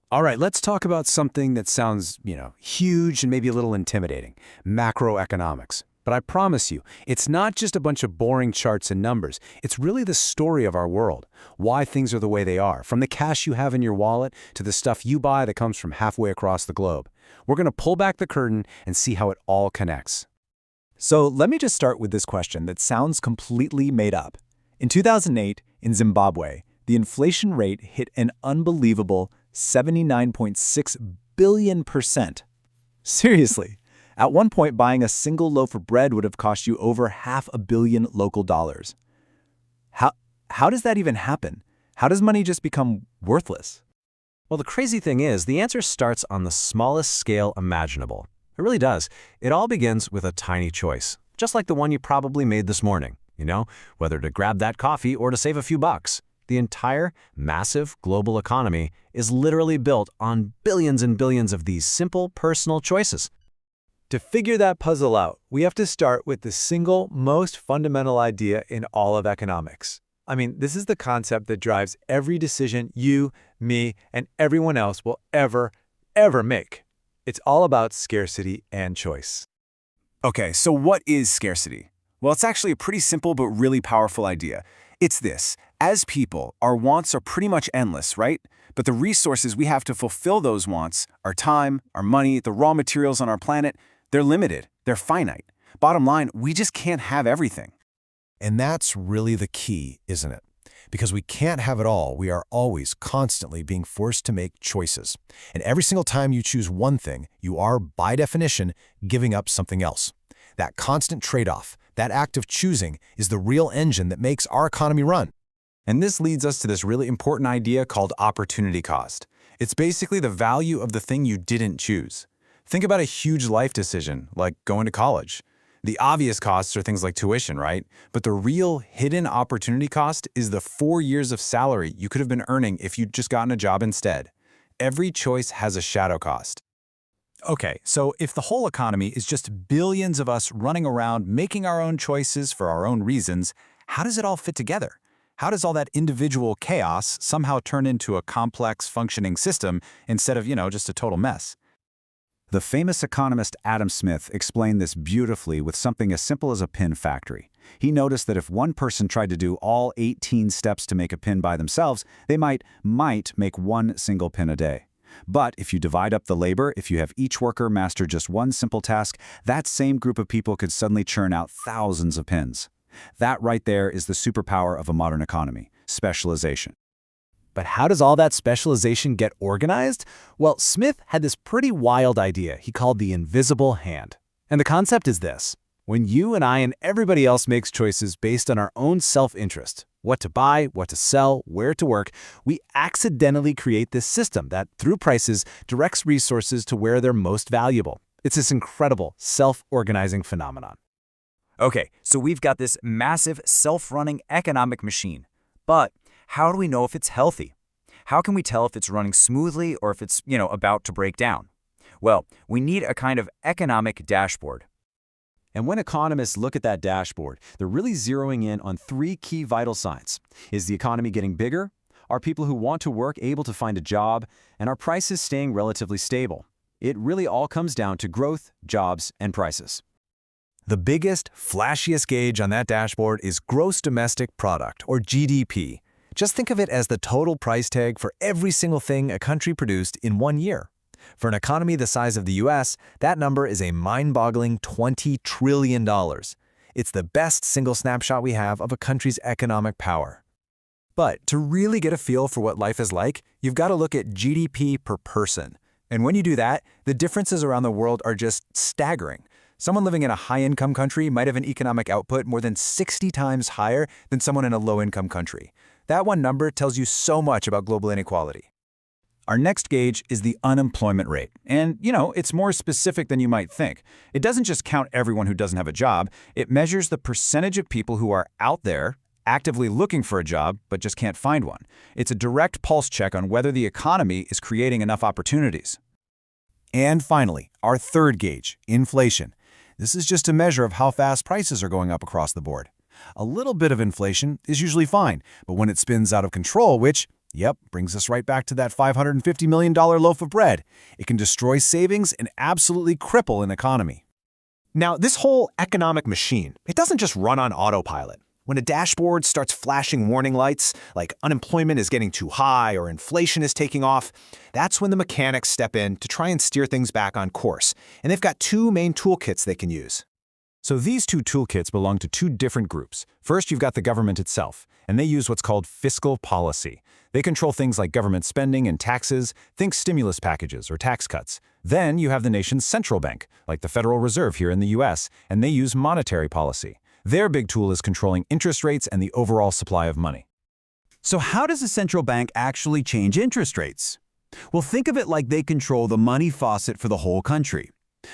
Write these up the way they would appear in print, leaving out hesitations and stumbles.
All right, let's talk about something that sounds, huge and maybe a little intimidating, macroeconomics. But I promise you, it's not just a bunch of boring charts and numbers. It's really the story of our world, why things are the way they are, from the cash you have in your wallet to the stuff you buy that comes from halfway across the globe. We're going to pull back the curtain and see how it all connects. So let me just start with this question that sounds completely made up. In 2008, in Zimbabwe, the inflation rate hit an unbelievable 79.6 billion%. Seriously, at one point buying a single loaf of bread would have cost you over $500 million local dollars. How does that even happen? How does money just become worthless? Well, the crazy thing is, the answer starts on the smallest scale imaginable. It really does. It all begins with a tiny choice, just like the one you probably made this morning, whether to grab that coffee or to save a few bucks. The entire massive global economy is literally built on billions and billions of these simple personal choices. To figure that puzzle out, we have to start with the single most fundamental idea in all of economics. I mean, this is the concept that drives every decision you, me, and everyone else will ever make. It's all about scarcity and choice. Okay, so what is scarcity? Well, it's actually a pretty simple but really powerful idea. It's this: as people, our wants are pretty much endless, right? But the resources we have to fulfill those wants, our time, our money, the raw materials on our planet, they're limited, they're finite. Bottom line, we just can't have everything. And that's really the key, isn't it? Because we can't have it all, we are always constantly being forced to make choices. And every single time you choose one thing, you are, by definition, giving up something else. That constant trade-off, that act of choosing, is the real engine that makes our economy run. And this leads us to this really important idea called opportunity cost. It's basically the value of the thing you didn't choose. Think about a huge life decision, like going to college. The obvious costs are things like tuition, right? But the real hidden opportunity cost is the 4 years of salary you could have been earning if you'd just gotten a job instead. Every choice has a shadow cost. Okay, so if the whole economy is just billions of us running around making our own choices for our own reasons, how does it all fit together? How does all that individual chaos somehow turn into a complex, functioning system instead of, just a total mess? The famous economist Adam Smith explained this beautifully with something as simple as a pin factory. He noticed that if one person tried to do all 18 steps to make a pin by themselves, they might make one single pin a day. But if you divide up the labor, if you have each worker master just one simple task, that same group of people could suddenly churn out thousands of pins. That right there is the superpower of a modern economy: specialization. But how does all that specialization get organized? Well, Smith had this pretty wild idea he called the invisible hand. And the concept is this: when you and I and everybody else makes choices based on our own self-interest, what to buy, what to sell, where to work, we accidentally create this system that, through prices, directs resources to where they're most valuable. It's this incredible self-organizing phenomenon. Okay, so we've got this massive self-running economic machine. But how do we know if it's healthy? How can we tell if it's running smoothly or if it's, about to break down? Well, we need a kind of economic dashboard. And when economists look at that dashboard, they're really zeroing in on 3 key vital signs. Is the economy getting bigger? Are people who want to work able to find a job? And are prices staying relatively stable? It really all comes down to growth, jobs, and prices. The biggest, flashiest gauge on that dashboard is gross domestic product, or GDP. Just think of it as the total price tag for every single thing a country produced in 1 year. For an economy the size of the US, that number is a mind-boggling $20 trillion. It's the best single snapshot we have of a country's economic power. But to really get a feel for what life is like, you've got to look at GDP per person. And when you do that, the differences around the world are just staggering. Someone living in a high-income country might have an economic output more than 60 times higher than someone in a low-income country. That one number tells you so much about global inequality. Our next gauge is the unemployment rate. And, it's more specific than you might think. It doesn't just count everyone who doesn't have a job. It measures the percentage of people who are out there, actively looking for a job, but just can't find one. It's a direct pulse check on whether the economy is creating enough opportunities. And finally, our third gauge, inflation. This is just a measure of how fast prices are going up across the board. A little bit of inflation is usually fine, but when it spins out of control, which Yep, brings us right back to that $550 million loaf of bread. It can destroy savings and absolutely cripple an economy. Now, this whole economic machine, it doesn't just run on autopilot. When a dashboard starts flashing warning lights, like unemployment is getting too high or inflation is taking off, that's when the mechanics step in to try and steer things back on course. And they've got two main toolkits they can use. So these two toolkits belong to two different groups. First, you've got the government itself, and they use what's called fiscal policy. They control things like government spending and taxes, think stimulus packages or tax cuts. Then you have the nation's central bank, like the Federal Reserve here in the US, and they use monetary policy. Their big tool is controlling interest rates and the overall supply of money. So how does a central bank actually change interest rates? Well, think of it like they control the money faucet for the whole country.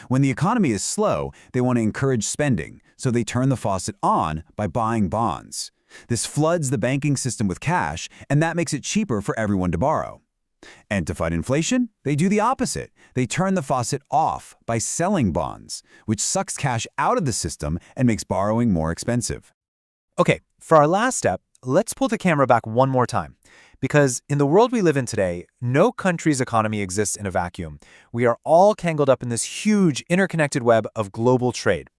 When the economy is slow, they want to encourage spending, so they turn the faucet on by buying bonds. This floods the banking system with cash, and that makes it cheaper for everyone to borrow. And to fight inflation, they do the opposite. They turn the faucet off by selling bonds, which sucks cash out of the system and makes borrowing more expensive. Okay, for our last step, let's pull the camera back one more time. Because in the world we live in today, no country's economy exists in a vacuum. We are all tangled up in this huge interconnected web of global trade.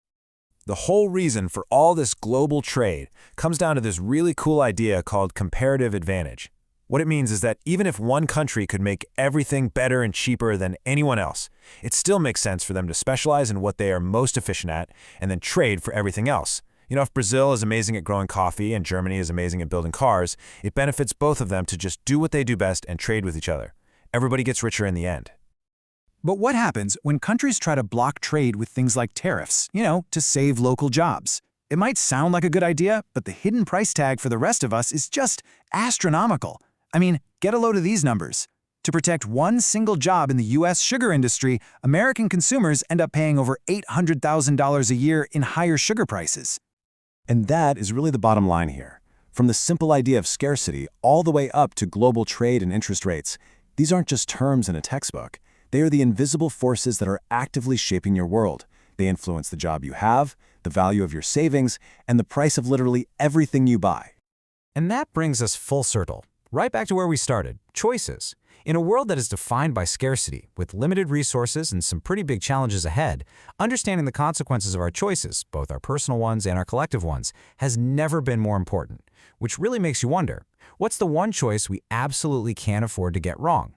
The whole reason for all this global trade comes down to this really cool idea called comparative advantage. What it means is that even if one country could make everything better and cheaper than anyone else, it still makes sense for them to specialize in what they are most efficient at and then trade for everything else. You know, if Brazil is amazing at growing coffee and Germany is amazing at building cars, it benefits both of them to just do what they do best and trade with each other. Everybody gets richer in the end. But what happens when countries try to block trade with things like tariffs, to save local jobs? It might sound like a good idea, but the hidden price tag for the rest of us is just astronomical. I mean, get a load of these numbers. To protect one single job in the U.S. sugar industry, American consumers end up paying over $800,000 a year in higher sugar prices. And that is really the bottom line here. From the simple idea of scarcity all the way up to global trade and interest rates, these aren't just terms in a textbook. They are the invisible forces that are actively shaping your world. They influence the job you have, the value of your savings, and the price of literally everything you buy. And that brings us full circle, right back to where we started, choices. In a world that is defined by scarcity, with limited resources and some pretty big challenges ahead, understanding the consequences of our choices, both our personal ones and our collective ones, has never been more important. Which really makes you wonder, what's the one choice we absolutely can't afford to get wrong?